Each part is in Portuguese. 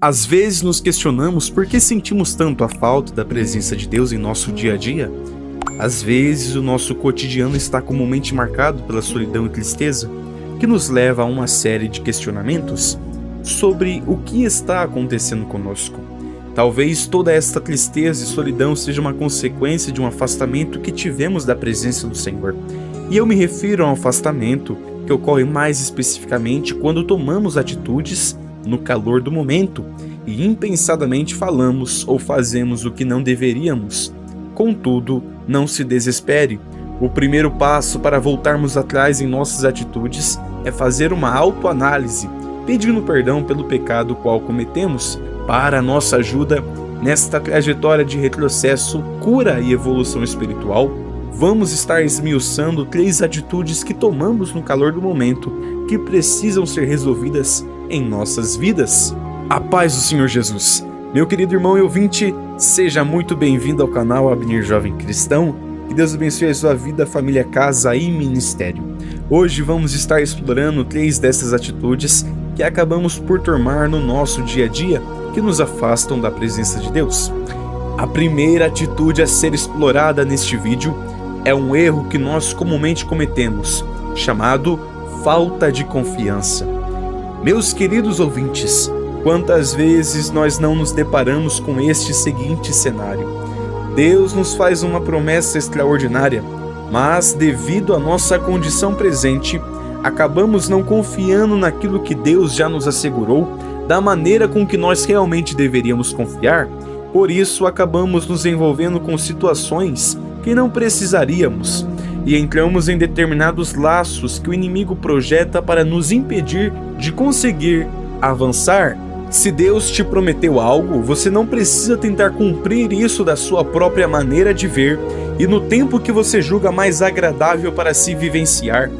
Às vezes nos questionamos por que sentimos tanto a falta da presença de Deus em nosso dia a dia. Às vezes o nosso cotidiano está comumente marcado pela solidão e tristeza, que nos leva a uma série de questionamentos sobre o que está acontecendo conosco. Talvez toda esta tristeza e solidão seja uma consequência de um afastamento que tivemos da presença do Senhor. E eu me refiro a um afastamento que ocorre mais especificamente quando tomamos atitudes no calor do momento e impensadamente falamos ou fazemos o que não deveríamos. Contudo, não se desespere. O primeiro passo para voltarmos atrás em nossas atitudes é fazer uma autoanálise, pedindo perdão pelo pecado qual cometemos. Para a nossa ajuda nesta trajetória de retrocesso, cura e evolução espiritual, vamos estar esmiuçando 3 atitudes que tomamos no calor do momento que precisam ser resolvidas em nossas vidas. A paz do Senhor Jesus. Meu querido irmão e ouvinte, seja muito bem-vindo ao canal Abner Jovem Cristão. Que Deus abençoe a sua vida, família, casa e ministério. Hoje vamos estar explorando 3 dessas atitudes que acabamos por tomar no nosso dia a dia, que nos afastam da presença de Deus. A primeira atitude a ser explorada neste vídeo é um erro que nós comumente cometemos, chamado falta de confiança. Meus queridos ouvintes, quantas vezes nós não nos deparamos com este seguinte cenário? Deus nos faz uma promessa extraordinária, mas devido à nossa condição presente, acabamos não confiando naquilo que Deus já nos assegurou, da maneira com que nós realmente deveríamos confiar. Por isso acabamos nos envolvendo com situações que não precisaríamos e entramos em determinados laços que o inimigo projeta para nos impedir de conseguir avançar. Se Deus te prometeu algo, você não precisa tentar cumprir isso da sua própria maneira de ver e no tempo que você julga mais agradável para se vivenciar.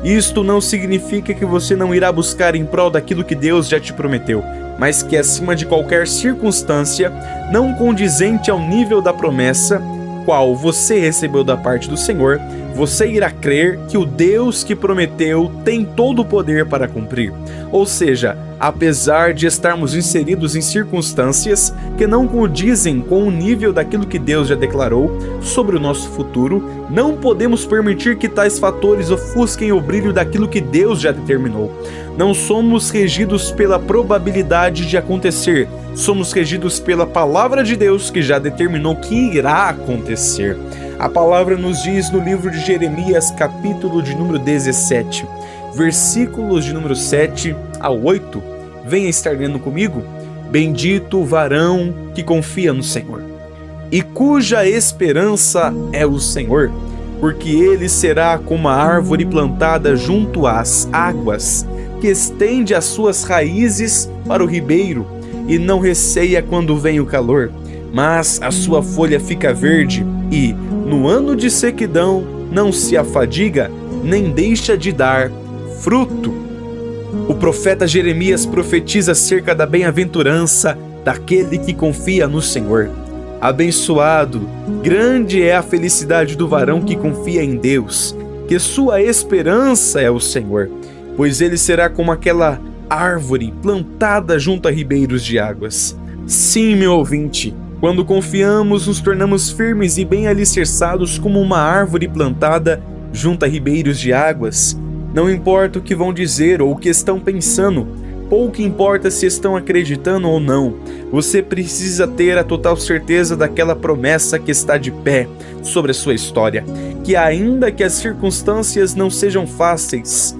Isto não significa que você não irá buscar em prol daquilo que Deus já te prometeu, mas que acima de qualquer circunstância não condizente ao nível da promessa qual você recebeu da parte do Senhor, você irá crer que o Deus que prometeu tem todo o poder para cumprir. Ou seja, apesar de estarmos inseridos em circunstâncias que não condizem com o nível daquilo que Deus já declarou sobre o nosso futuro, não podemos permitir que tais fatores ofusquem o brilho daquilo que Deus já determinou. Não somos regidos pela probabilidade de acontecer, somos regidos pela palavra de Deus que já determinou que irá acontecer. A palavra nos diz no livro de Jeremias, capítulo de número 17, versículos de número 7 a 8. Venha estar lendo comigo. Bendito o varão que confia no Senhor, e cuja esperança é o Senhor, porque ele será como a árvore plantada junto às águas, que estende as suas raízes para o ribeiro, e não receia quando vem o calor, mas a sua folha fica verde, e, no ano de sequidão, não se afadiga, nem deixa de dar fruto. O profeta Jeremias profetiza acerca da bem-aventurança daquele que confia no Senhor. Abençoado, grande é a felicidade do varão que confia em Deus, que sua esperança é o Senhor, pois ele será como aquela árvore plantada junto a ribeiros de águas. Sim, meu ouvinte, quando confiamos, nos tornamos firmes e bem alicerçados como uma árvore plantada junto a ribeiros de águas. Não importa o que vão dizer ou o que estão pensando, pouco importa se estão acreditando ou não. Você precisa ter a total certeza daquela promessa que está de pé sobre a sua história, que ainda que as circunstâncias não sejam fáceis,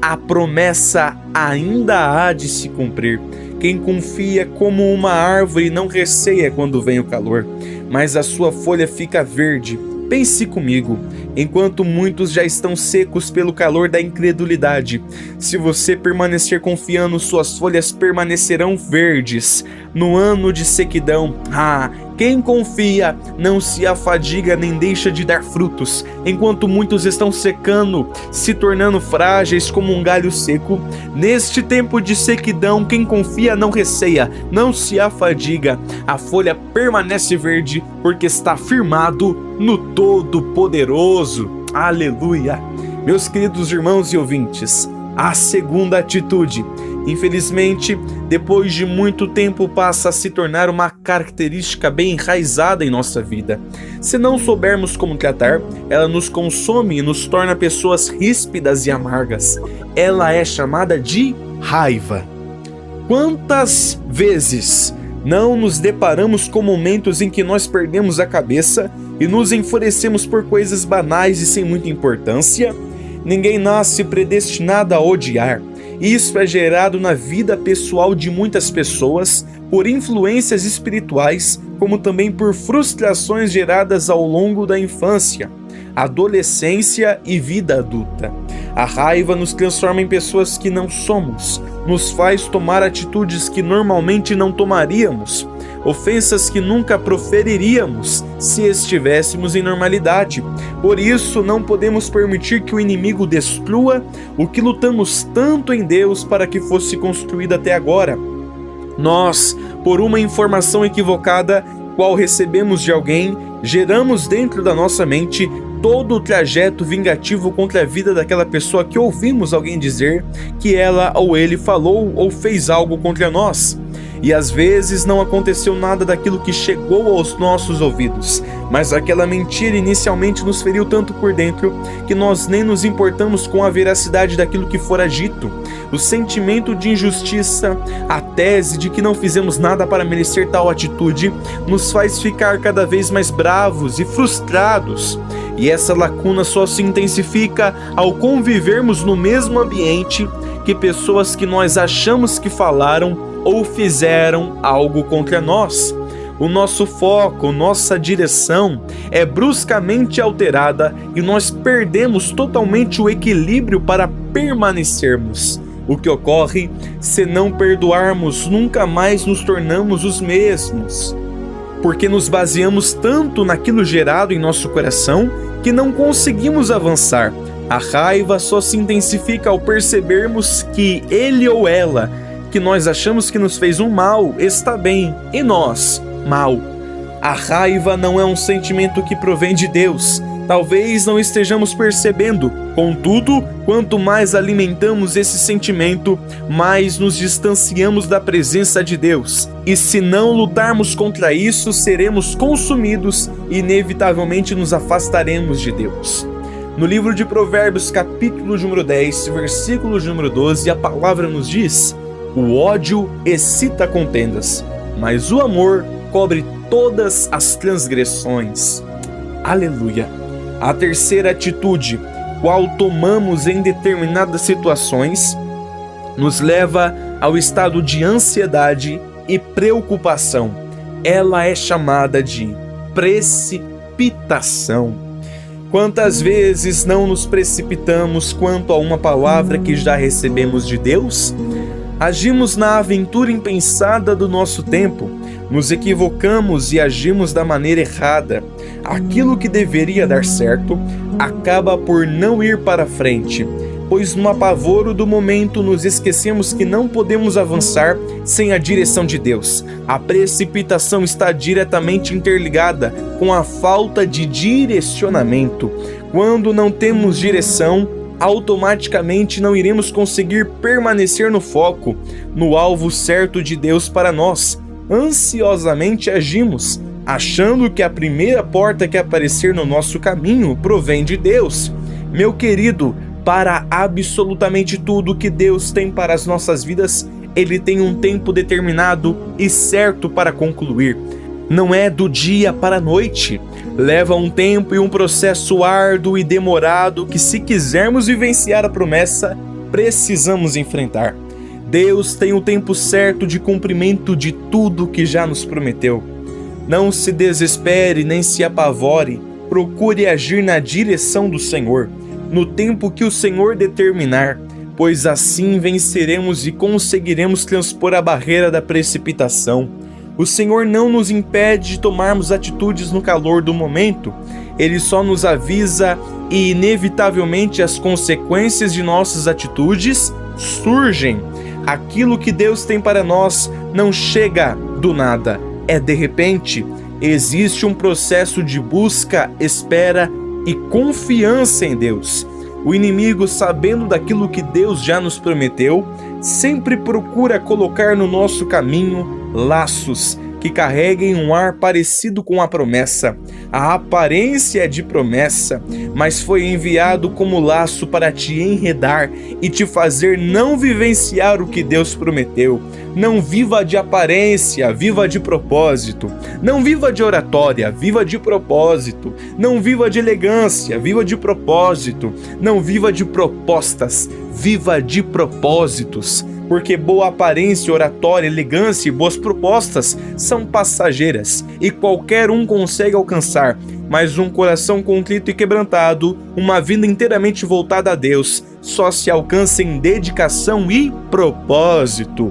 a promessa ainda há de se cumprir. Quem confia como uma árvore não receia quando vem o calor, mas a sua folha fica verde. Pense comigo, enquanto muitos já estão secos pelo calor da incredulidade, se você permanecer confiando, suas folhas permanecerão verdes. No ano de sequidão, quem confia não se afadiga nem deixa de dar frutos. Enquanto muitos estão secando, se tornando frágeis como um galho seco, neste tempo de sequidão, quem confia não receia, não se afadiga. A folha permanece verde porque está firmado no Todo-Poderoso. Aleluia! Meus queridos irmãos e ouvintes, a segunda atitude Infelizmente, depois de muito tempo passa a se tornar uma característica bem enraizada em nossa vida. Se não soubermos como tratar, ela nos consome e nos torna pessoas ríspidas e amargas. Ela é chamada de raiva. Quantas vezes não nos deparamos com momentos em que nós perdemos a cabeça e nos enfurecemos por coisas banais e sem muita importância? Ninguém nasce predestinado a odiar. Isso é gerado na vida pessoal de muitas pessoas por influências espirituais, como também por frustrações geradas ao longo da infância, adolescência e vida adulta. A raiva nos transforma em pessoas que não somos, nos faz tomar atitudes que normalmente não tomaríamos, ofensas que nunca proferiríamos se estivéssemos em normalidade. Por isso, não podemos permitir que o inimigo destrua o que lutamos tanto em Deus para que fosse construído até agora. Nós, por uma informação equivocada, qual recebemos de alguém, geramos dentro da nossa mente todo o trajeto vingativo contra a vida daquela pessoa que ouvimos alguém dizer que ela ou ele falou ou fez algo contra nós. E às vezes não aconteceu nada daquilo que chegou aos nossos ouvidos, mas aquela mentira inicialmente nos feriu tanto por dentro que nós nem nos importamos com a veracidade daquilo que fora dito. O sentimento de injustiça, a tese de que não fizemos nada para merecer tal atitude, nos faz ficar cada vez mais bravos e frustrados. E essa lacuna só se intensifica ao convivermos no mesmo ambiente que pessoas que nós achamos que falaram ou fizeram algo contra nós. O nosso foco, nossa direção é bruscamente alterada e nós perdemos totalmente o equilíbrio para permanecermos. O que ocorre se não perdoarmos, nunca mais nos tornamos os mesmos, porque nos baseamos tanto naquilo gerado em nosso coração que não conseguimos avançar. A raiva só se intensifica ao percebermos que ele ou ela, que nós achamos que nos fez um mal, está bem, e nós, mal. A raiva não é um sentimento que provém de Deus. Talvez não estejamos percebendo. Contudo, quanto mais alimentamos esse sentimento, mais nos distanciamos da presença de Deus. E se não lutarmos contra isso, seremos consumidos e inevitavelmente nos afastaremos de Deus. No livro de Provérbios, capítulo número 10, versículo número 12, a palavra nos diz: o ódio excita contendas, mas o amor cobre todas as transgressões. Aleluia! A terceira atitude, qual tomamos em determinadas situações, nos leva ao estado de ansiedade e preocupação. Ela é chamada de precipitação. Quantas vezes não nos precipitamos quanto a uma palavra que já recebemos de Deus? Agimos na aventura impensada do nosso tempo, nos equivocamos e agimos da maneira errada. Aquilo que deveria dar certo acaba por não ir para frente, pois no apavoro do momento nos esquecemos que não podemos avançar sem a direção de Deus. A precipitação está diretamente interligada com a falta de direcionamento. Quando não temos direção, automaticamente não iremos conseguir permanecer no foco, no alvo certo de Deus para nós. Ansiosamente agimos, achando que a primeira porta que aparecer no nosso caminho provém de Deus. Meu querido, para absolutamente tudo que Deus tem para as nossas vidas, Ele tem um tempo determinado e certo para concluir. Não é do dia para a noite. Leva um tempo e um processo árduo e demorado que, se quisermos vivenciar a promessa, precisamos enfrentar. Deus tem o tempo certo de cumprimento de tudo que já nos prometeu. Não se desespere nem se apavore, procure agir na direção do Senhor, no tempo que o Senhor determinar, pois assim venceremos e conseguiremos transpor a barreira da precipitação. O Senhor não nos impede de tomarmos atitudes no calor do momento, Ele só nos avisa e inevitavelmente as consequências de nossas atitudes surgem. Aquilo que Deus tem para nós não chega do nada, é de repente. Existe um processo de busca, espera e confiança em Deus. O inimigo, sabendo daquilo que Deus já nos prometeu, sempre procura colocar no nosso caminho laços que carreguem um ar parecido com a promessa. A aparência é de promessa, mas foi enviado como laço para te enredar e te fazer não vivenciar o que Deus prometeu. Não viva de aparência, viva de propósito. Não viva de oratória, viva de propósito. Não viva de elegância, viva de propósito. Não viva de propostas, viva de propósitos. Porque boa aparência, oratória, elegância e boas propostas são passageiras e qualquer um consegue alcançar, mas um coração contrito e quebrantado, uma vida inteiramente voltada a Deus, só se alcança em dedicação e propósito.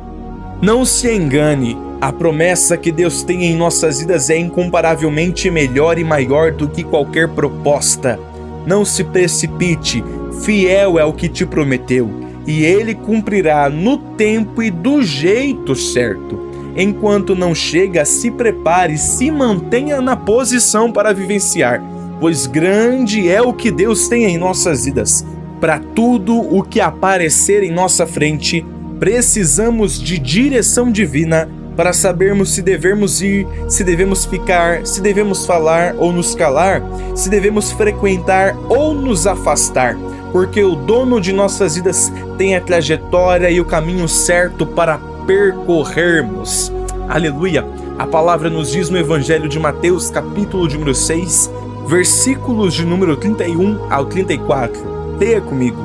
Não se engane, a promessa que Deus tem em nossas vidas é incomparavelmente melhor e maior do que qualquer proposta. Não se precipite, fiel é o que te prometeu. E Ele cumprirá no tempo e do jeito certo. Enquanto não chega, se prepare, se mantenha na posição para vivenciar, pois grande é o que Deus tem em nossas vidas. Para tudo o que aparecer em nossa frente, precisamos de direção divina para sabermos se devemos ir, se devemos ficar, se devemos falar ou nos calar, se devemos frequentar ou nos afastar. Porque o dono de nossas vidas tem a trajetória e o caminho certo para percorrermos. Aleluia! A palavra nos diz no Evangelho de Mateus, capítulo de número 6, versículos de número 31 ao 34. Leia comigo.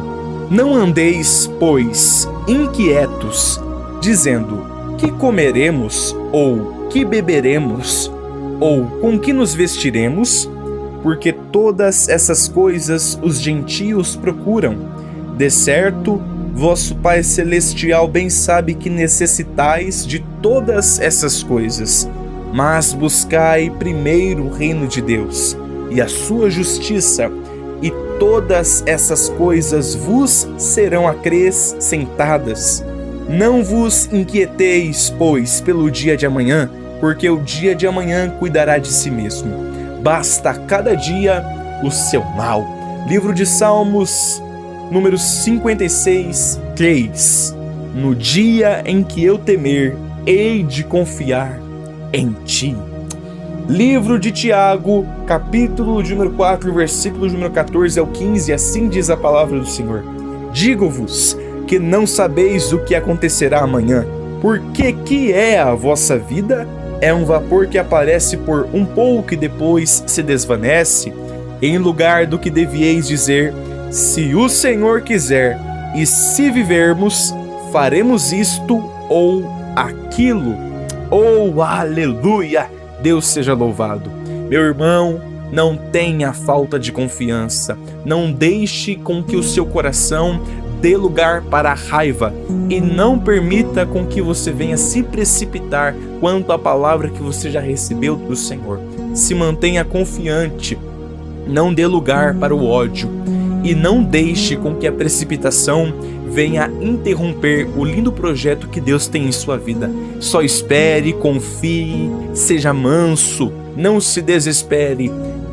Não andeis, pois, inquietos, dizendo: que comeremos, ou que beberemos, ou com que nos vestiremos? Porque todas essas coisas os gentios procuram. De certo, vosso Pai Celestial bem sabe que necessitais de todas essas coisas. Mas buscai primeiro o reino de Deus e a sua justiça, e todas essas coisas vos serão acrescentadas. Não vos inquieteis, pois, pelo dia de amanhã, porque o dia de amanhã cuidará de si mesmo. Basta cada dia o seu mal. Livro de Salmos, número 56, 3. No dia em que eu temer, hei de confiar em ti. Livro de Tiago, capítulo de número 4, versículo de número 14 ao 15, assim diz a palavra do Senhor. Digo-vos que não sabeis o que acontecerá amanhã, porque que é a vossa vida? É um vapor que aparece por um pouco e depois se desvanece, em lugar do que devieis dizer: se o Senhor quiser, e se vivermos, faremos isto ou aquilo. Oh, aleluia! Deus seja louvado. Meu irmão, não tenha falta de confiança. Não deixe com que o seu coração dê lugar para a raiva e não permita com que você venha se precipitar quanto à palavra que você já recebeu do Senhor. Se mantenha confiante, não dê lugar para o ódio e não deixe com que a precipitação venha interromper o lindo projeto que Deus tem em sua vida. Só espere, confie, seja manso, não se desespere,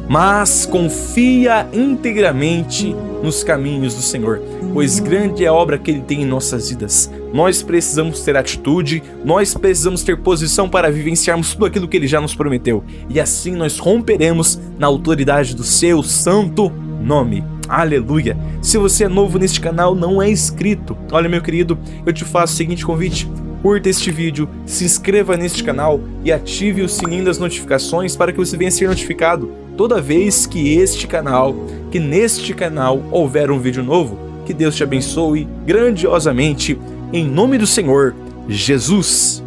mas confia integramente nos caminhos do Senhor, pois grande é a obra que Ele tem em nossas vidas. Nós precisamos ter atitude, nós precisamos ter posição para vivenciarmos tudo aquilo que Ele já nos prometeu, e assim nós romperemos na autoridade do seu santo nome. Aleluia! Se você é novo neste canal, não é inscrito, olha, meu querido, eu te faço o seguinte convite: curta este vídeo, se inscreva neste canal e ative o sininho das notificações para que você venha ser notificado toda vez que neste canal houver um vídeo novo. Que Deus te abençoe grandiosamente, em nome do Senhor Jesus.